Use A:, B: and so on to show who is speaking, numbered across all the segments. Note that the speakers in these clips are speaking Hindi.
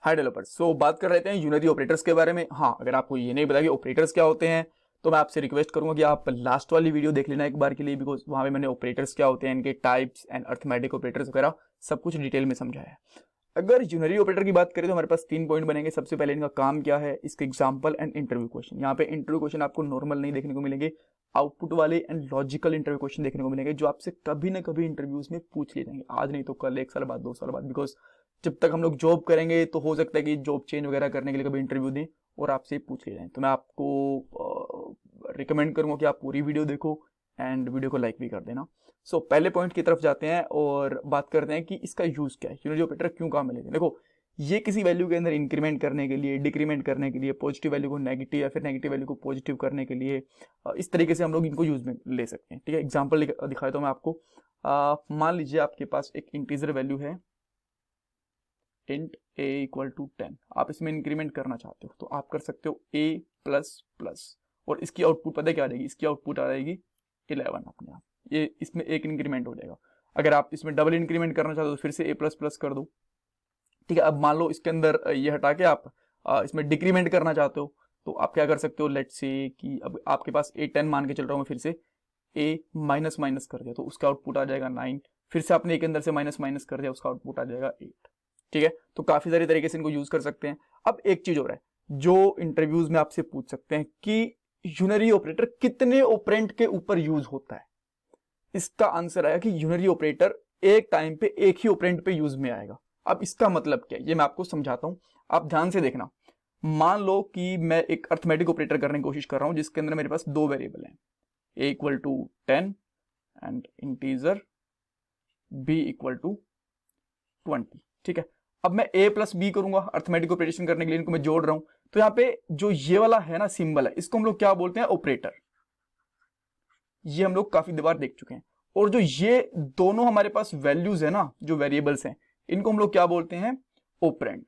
A: हाय डेवलपर्स। सो बात कर रहे थे यूनरी ऑपरेटर्स के बारे में। हाँ, अगर आपको ये नहीं पता कि ऑपरेटर्स क्या होते हैं तो मैं आपसे रिक्वेस्ट करूंगा कि आप लास्ट वाली वीडियो देख लेना एक बार के लिए, बिकॉज वहां पे मैंने ऑपरेटर्स क्या होते हैं, इनके टाइप्स एंड अर्थमेटिक ऑपरेटर्स वगैरह सब कुछ डिटेल में समझाया है। अगर यूनरी ऑपरेटर की बात करें तो हमारे पास 3 पॉइंट बनेंगे। सबसे पहले इनका काम क्या है, इसके एग्जांपल एंड इंटरव्यू क्वेश्चन। यहाँ पे इंटरव्यू क्वेश्चन आपको नॉर्मल नहीं देखने को मिलेंगे, आउटपुट वाले एंड लॉजिकल इंटरव्यू क्वेश्चन देखने को मिलेंगे जो आपसे कभी ना कभी इंटरव्यूज में पूछ लिए जाएंगे, आज नहीं तो कल, 1 साल बाद, 2 साल बाद। बिकॉज जब तक हम लोग जॉब करेंगे तो हो सकता है कि जॉब चेंज वगैरह करने के लिए कभी इंटरव्यू दें और आपसे पूछ लिए जाए। तो मैं आपको रिकमेंड करूंगा कि आप पूरी वीडियो देखो एंड वीडियो को लाइक भी कर देना। सो पहले पॉइंट की तरफ जाते हैं और बात करते हैं कि इसका यूज क्या है, यूनरी ऑपरेटर क्यों काम में लेते हैं। देखो, ये किसी वैल्यू के अंदर इंक्रीमेंट करने के लिए, डिक्रीमेंट करने के लिए, पॉजिटिव वैल्यू को नेगेटिव या फिर नेगेटिव वैल्यू को पॉजिटिव करने के लिए, इस तरीके से हम लोग इनको यूज में ले सकते हैं। ठीक है, एग्जाम्पल दिखाता हूं मैं आपको। मान लीजिए आपके पास एक इंटीजर वैल्यू है इंट a इक्वल टू 10। आप इसमें इंक्रीमेंट करना चाहते हो तो आप कर सकते हो a प्लस प्लस, और इसकी आउटपुट पता है क्या आ जाएगी, इसकी आउटपुट आ जाएगी 11 अपने आप। ये इसमें एक इंक्रीमेंट हो जाएगा। अगर आप इसमें डबल इंक्रीमेंट करना चाहते हो तो फिर से a प्लस प्लस कर दो। ठीक है, अब मान लो इसके अंदर ये हटा के आप इसमें डिक्रीमेंट करना चाहते हो तो आप क्या कर सकते हो, लेट्स से कि अब आपके पास a 10 मान के चल रहा हूँ मैं, फिर से a माइनस माइनस कर दिया तो उसका आउटपुट आ जाएगा 9। फिर से आपने एक अंदर से माइनस माइनस कर दिया, उसका आउटपुट आ जाएगा 8। ठीक है, तो काफी सारे तरीके से इनको यूज कर सकते हैं। अब एक चीज हो रहा है जो इंटरव्यूज में आपसे पूछ सकते हैं कि यूनरी ऑपरेटर कितने ऑपरेंट के ऊपर यूज होता है। इसका आंसर आया कि यूनरी ऑपरेटर एक टाइम पे एक ही ऑपरेंट पे यूज में आएगा। अब इसका मतलब क्या है ये मैं आपको समझाता हूं, आप ध्यान से देखना। मान लो कि मैं एक अर्थमेटिक ऑपरेटर करने की कोशिश कर रहा हूं जिसके अंदर मेरे पास 2 वेरिएबल हैं, a equal to 10 and integer b equal to 20। ठीक है, अब मैं a प्लस बी करूंगा अर्थमेटिक ऑपरेशन करने के लिए, इनको मैं जोड़ रहा हूं। तो यहां पे जो ये वाला है ना सिंबल है, इसको हम लोग क्या बोलते हैं, ऑपरेटर। ये हम लोग काफी बार देख चुके हैं। और जो ये दोनों हमारे पास वैल्यूज है ना, जो वेरिएबल्स हैं, इनको हम लोग क्या बोलते हैं, ऑपरेंड।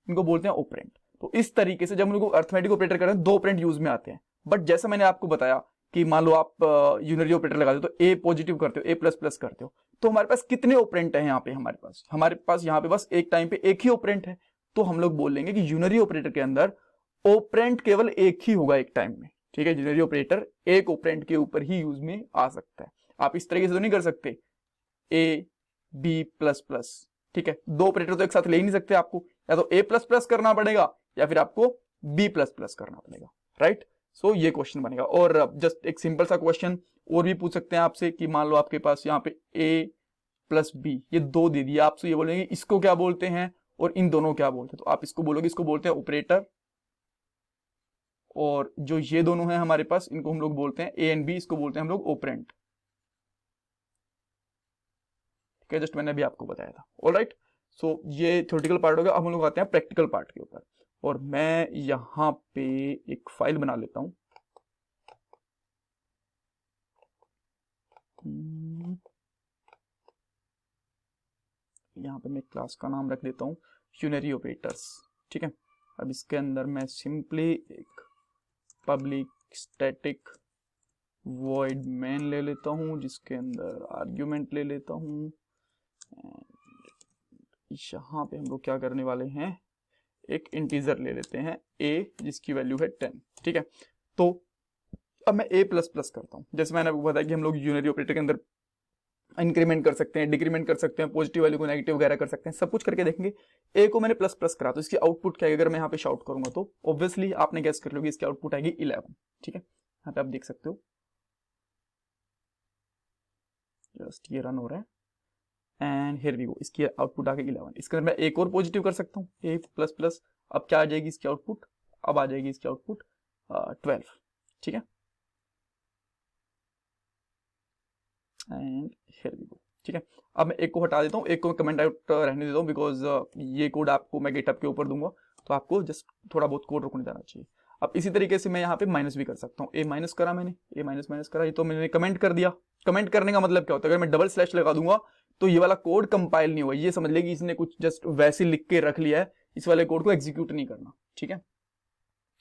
A: इनको बोलते हैं ऑपरेंड। तो इस तरीके से जब हम लोग अर्थमेटिक ऑपरेटर करते हैं 2 ऑपरेंड यूज में आते हैं। बट जैसा मैंने आपको बताया कि मान लो आप यूनरी ऑपरेटर लगाते हो तो a पॉजिटिव करते हो, a प्लस प्लस करते हो, तो हमारे पास कितने ऑपरेंट है यहाँ पे, हमारे पास यहाँ पे बस एक टाइम पे एक ही ऑपरेंट है। तो हम लोग बोल लेंगे कि यूनरी ऑपरेटर के अंदर ऑपरेंट केवल एक ही होगा एक टाइम में। ठीक है, यूनरी ऑपरेटर एक ऑपरेंट के ऊपर ही यूज में आ सकता है। आप इस तरीके से तो नहीं कर सकते a b प्लस प्लस। ठीक है, 2 ऑपरेटर तो एक साथ ले ही नहीं सकते, आपको या तो a प्लस प्लस करना पड़ेगा या फिर आपको b प्लस प्लस करना पड़ेगा। राइट, सो ये क्वेश्चन बनेगा। और जस्ट एक सिंपल सा क्वेश्चन और भी पूछ सकते हैं आपसे कि मान लो आपके पास यहाँ पे a प्लस बी, ये 2 दे दिया, आपसे ये बोलेंगे इसको क्या बोलते हैं और इन दोनों क्या बोलते हैं। तो आप इसको बोलोगे, इसको बोलते हैं ऑपरेटर, और जो ये दोनों हैं हमारे पास, इनको हम लोग बोलते हैं a एंड b, इसको बोलते हैं हम लोग ऑपरेंट। ठीक है, जस्ट मैंने अभी आपको बताया था। ऑलराइट, सो ये थ्योरेटिकल पार्ट हो गया। अब हम लोग आते हैं प्रैक्टिकल पार्ट के ऊपर, और मैं यहां पे एक फाइल बना लेता हूं। यहां पे मैं क्लास का नाम रख देता हूं यूनरी ऑपरेटर्स। ठीक है, अब इसके अंदर मैं सिंपली एक पब्लिक स्टैटिक वॉइड मेन ले लेता हूं, जिसके अंदर आर्ग्यूमेंट ले लेता हूं। यहां पे हम लोग क्या करने वाले हैं, एक इंटीजर ले लेते हैं a, जिसकी वैल्यू है 10। ठीक है, तो अब मैं a प्लस प्लस करता हूं। जैसे मैंने आपको बताया कि हम लोग यूनरी ऑपरेटर के अंदर इंक्रीमेंट कर सकते हैं, डिक्रीमेंट कर सकते हैं, पॉजिटिव वैल्यू को नेगेटिव वगैरह कर सकते हैं, सब कुछ करके देखेंगे। a को मैंने प्लस प्लस करा तो इसकी आउटपुट क्या है, अगर मैं यहाँ पे शाउट करूंगा तो ऑब्वियसली आपने गैस कर लोगे इसकी आउटपुट आएगी 11। ठीक है, यहाँ पे आप देख सकते हो, जस्ट ये रन हो रहा है एंड हियर वी गो, इसकी आउटपुट आ गई 11। इसके अंदर मैं एक और पॉजिटिव कर सकता हूँ, a प्लस प्लस। अब क्या आ जाएगी इसकी आउटपुट, अब आ जाएगी इसकी आउटपुट 12। ठीक है, एंड हियर वी गो। ठीक है, अब मैं एक को हटा देता हूँ, एक को कमेंट आउट रहने देता हूँ, बिकॉज ये कोड आपको मैं गिटहब के ऊपर दूंगा, तो आपको जस्ट थोड़ा बहुत कोड रुकने जाना चाहिए। अब इसी तरीके से मैं यहाँ पे माइनस भी कर सकता हूँ, a माइनस करा मैंने, a माइनस माइनस करा, ये तो मैंने कमेंट कर दिया। कमेंट करने का मतलब क्या होता है, अगर मैं डबल स्लैश लगा दूंगा तो ये वाला कोड कंपाइल नहीं हुआ, ये समझ ले कि इसने कुछ जस्ट वैसे लिख के रख लिया है, इस वाले कोड को एग्जीक्यूट नहीं करना। ठीक है,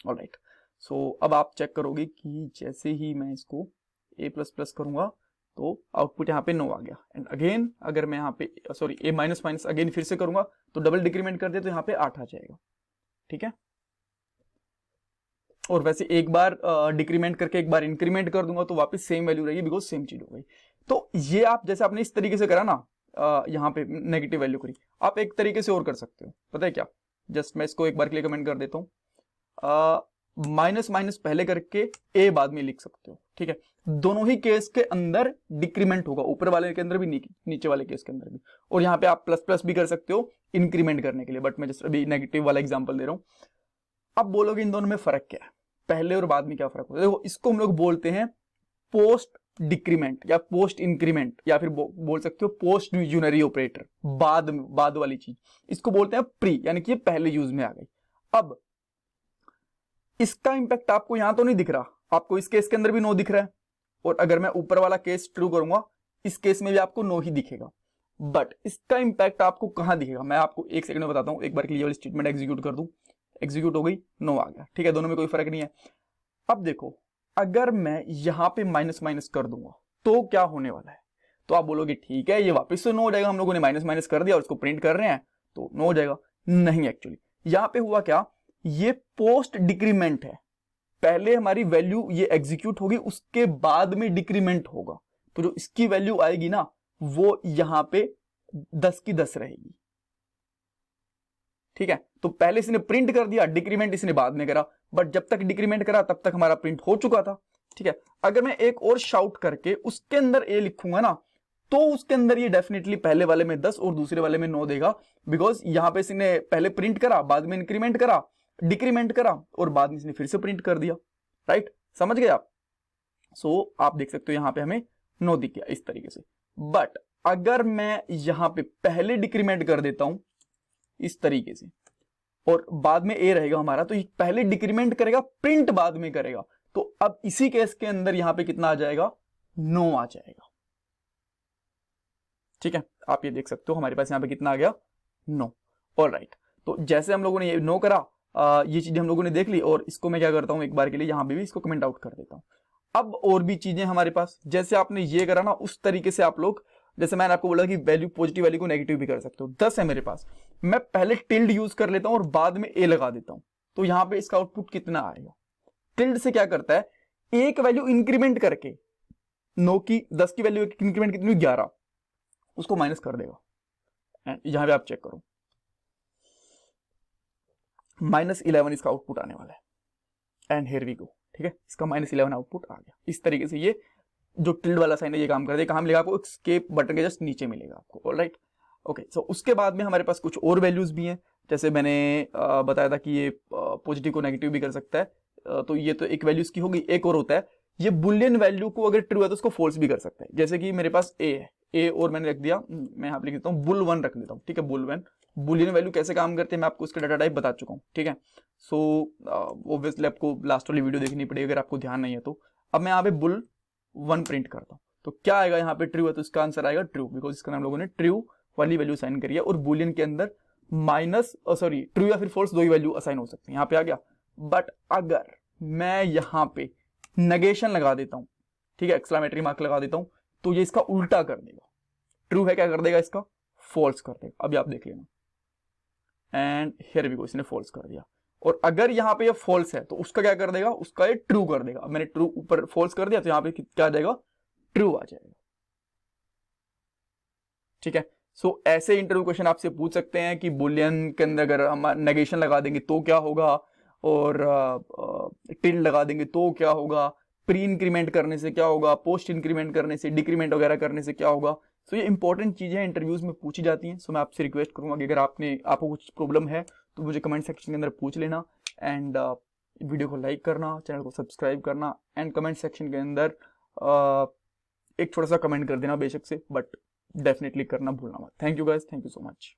A: ऑलराइट, सो अब आप चेक करोगे कि जैसे ही मैं इसको a प्लस प्लस करूंगा तो आउटपुट यहाँ पे 9 आ गया। एंड अगेन अगर मैं यहाँ पे सॉरी ए माइनस माइनस अगेन फिर से करूंगा तो डबल डिक्रीमेंट कर दे तो यहाँ पे 8 आ जाएगा। ठीक है, और वैसे एक बार डिक्रीमेंट करके एक बार इंक्रीमेंट कर दूंगा तो वापस सेम वैल्यू रहेगी, बिकॉज सेम चीज हो गई। तो ये आप जैसे आपने इस तरीके से करा ना, यहाँ पे नेगेटिव वैल्यू करी, आप एक तरीके से और कर सकते हो, पता है क्या, जस्ट मैं इसको एक बार के लिए कमेंट कर देता हूँ, माइनस माइनस पहले करके ए बाद में लिख सकते हो। ठीक है, दोनों ही केस के अंदर डिक्रीमेंट होगा, ऊपर वाले के अंदर भी नीचे वाले केस के अंदर भी। और यहाँ पे आप प्लस प्लस भी कर सकते हो इंक्रीमेंट करने के लिए, बट मैं जस्ट अभी नेगेटिव वाला एग्जांपल दे रहा हूँ। अब बोलोगे इन दोनों में फर्क क्या है, पहले और बाद में क्या फर्क होता है? देखो, इसको हम लोग बोलते हैं पोस्ट डिक्रीमेंट या पोस्ट इंक्रीमेंट, या फिर बोल सकते हो पोस्ट यूनरी ऑपरेटर, बाद वाली चीज, इसको बोलते हैं प्री, यानी कि ये पहले यूज में आ गई। अब इसका इंपैक्ट आपको यहां तो नहीं दिख रहा, आपको इस केस के अंदर भी 9 दिख रहा है, और अगर मैं ऊपर वाला केस ट्रू करूंगा इस केस में भी आपको 9 ही दिखेगा, बट इसका इंपैक्ट आपको कहां दिखेगा मैं आपको एक सेकंड में बताता हूं। एक बार के लिए वाली स्टेटमेंट एग्जीक्यूट कर दूं, एग्जीक्यूट हो गई, 9 आ गया। ठीक है, दोनों में कोई फर्क नहीं है। अब देखो, अगर मैं यहां पे माइनस माइनस कर दूंगा तो क्या होने वाला है? तो आप बोलोगे ठीक है ये वापस से 9 हो जाएगा, हम लोगों ने माइनस माइनस कर दिया और उसको प्रिंट कर रहे हैं तो 9 हो जाएगा। नहीं, एक्चुअली यहां पे हुआ क्या, ये पोस्ट डिक्रीमेंट है, पहले हमारी वैल्यू ये एग्जीक्यूट होगी, उसके बाद में डिक्रीमेंट होगा, तो जो इसकी वैल्यू आएगी ना वो यहां पे 10 की 10 रहेगी। ठीक है, तो पहले इसने प्रिंट कर दिया, डिक्रीमेंट इसने बाद में करा, बट जब तक डिक्रीमेंट करा तब तक हमारा प्रिंट हो चुका था। ठीक है, अगर मैं एक और शाउट करके उसके अंदर ए लिखूंगा ना तो उसके अंदर ये डेफिनेटली पहले वाले में 10 और दूसरे वाले में 9 देगा, बिकॉज यहां पे इसने पहले प्रिंट करा, बाद में इंक्रीमेंट करा, डिक्रीमेंट करा और बाद में इसने फिर से प्रिंट कर दिया। राइट, समझ गए आप? सो आप देख सकते हो यहां पे हमें 9 दिख गया इस तरीके से। बट अगर मैं यहां पे पहले डिक्रीमेंट कर देता हूं इस तरीके से और बाद में ए रहेगा हमारा, तो ये पहले डिक्रीमेंट करेगा, प्रिंट बाद में करेगा, तो अब इसी केस के अंदर यहां पे कितना आ जाएगा, 9 आ जाएगा। ठीक है, आप ये देख सकते हो हमारे पास यहां पे कितना आ गया, 9। ऑलराइट, तो जैसे हम लोगों ने ये 9 करा, ये चीजें हम लोगों ने देख ली, और इसको मैं क्या करता हूं एक बार के लिए यहां पे भी इसको कमेंट आउट कर देता हूं। अब और भी चीजें हमारे पास, जैसे आपने ये करा ना उस तरीके से आप लोग, जैसे मैंने आपको बोला कि वैल्यू पॉजिटिव वैल्यू को नेगेटिव भी कर सकते हो। 10 है मेरे पास, मैं पहले टिल्ड यूज कर लेता हूं और बाद में ए लगा देता हूं, तो यहां पे इसका आउटपुट कितना आएगा? टिल्ड से क्या करता है, एक वैल्यू इंक्रीमेंट करके 9 की 10 की वैल्यू इंक्रीमेंट कितनी, 11, उसको माइनस कर देगा। यहां पे आप चेक करो, -11 इसका आउटपुट आने वाला है। And here we go. ठीक है, इसका -11 आउटपुट आ गया। इस तरीके से ये जो टिल्ड वाला साइन है ये काम करते हैं। कहां मिलेगा आपको? एस्केप बटन के जस्ट नीचे मिलेगा आपको। Alright, okay. सो उसके बाद में हमारे पास कुछ और वैल्यूज भी हैं, जैसे मैंने बताया था कि ये पॉजिटिव को नेगेटिव भी कर सकता है, तो ये तो एक वैल्यूज की होगी। एक और होता है, ये बुलियन वैल्यू को अगर ट्रू है तो उसको फॉल्स भी कर सकता है। जैसे कि मेरे पास ए है, ए और मैंने रख दिया, मैं यहाँ पे लिख देता हूँ बुल 1 रख देता हूँ। ठीक है, बुल 1। बुलियन वैल्यू कैसे काम करते हैं मैं आपको इसका डाटा टाइप बता चुका हूँ। ठीक है, सो ऑब्वियसली आपको लास्ट वाली वीडियो देखनी पड़ेगी अगर आपको ध्यान नहीं है तो। अब मैं यहाँ पे बुल 1 प्रिंट करता हूँ, तो क्या आएगा यहाँ पे? ट्रू है तो इसका आंसर आएगा ट्रू, बिकॉज इसका नाम लोगों ने ट्रू वाली वैल्यू असाइन करी है। और बुलियन के अंदर ट्रू या फिर फॉल्स दो ही वैल्यू असाइन हो सकती है, यहाँ पे आ गया। बट अगर मैं यहाँ पे नेगेशन लगा देता हूँ, ठीक है, एक्सक्लेमेटरी मार्क लगा देता हूँ, तो ये इसका उल्टा कर देगा। ट्रू है, क्या कर देगा? इसका फॉल्स कर देगा। अभी आप देख लेना, एंड हियर भी इसने फॉल्स कर दिया। और अगर यहाँ पे ये फॉल्स है तो उसका क्या कर देगा? उसका ये ट्रू कर देगा। मैंने ट्रू ऊपर फॉल्स कर दिया तो यहाँ पे क्या आ जाएगा? ट्रू आ जाएगा। ठीक है, सो ऐसे इंटरव्यू क्वेश्चन आपसे पूछ सकते हैं कि बुलियन के अंदर अगर हम नेगेशन लगा देंगे तो क्या होगा, और टिल्ड लगा देंगे तो क्या होगा, प्री इंक्रीमेंट करने से क्या होगा, पोस्ट इंक्रीमेंट करने से, डिक्रीमेंट वगैरह करने से क्या होगा। सो ये इंपॉर्टेंट चीजें इंटरव्यूज में पूछी जाती हैं। सो मैं आपसे रिक्वेस्ट करूंगा कि अगर आपको कुछ प्रॉब्लम है तो मुझे कमेंट सेक्शन के अंदर पूछ लेना, एंड वीडियो को लाइक करना, चैनल को सब्सक्राइब करना, एंड कमेंट सेक्शन के अंदर एक छोटा सा कमेंट कर देना बेशक से, बट डेफिनेटली करना भूलना मत। Thank you guys, thank you so much.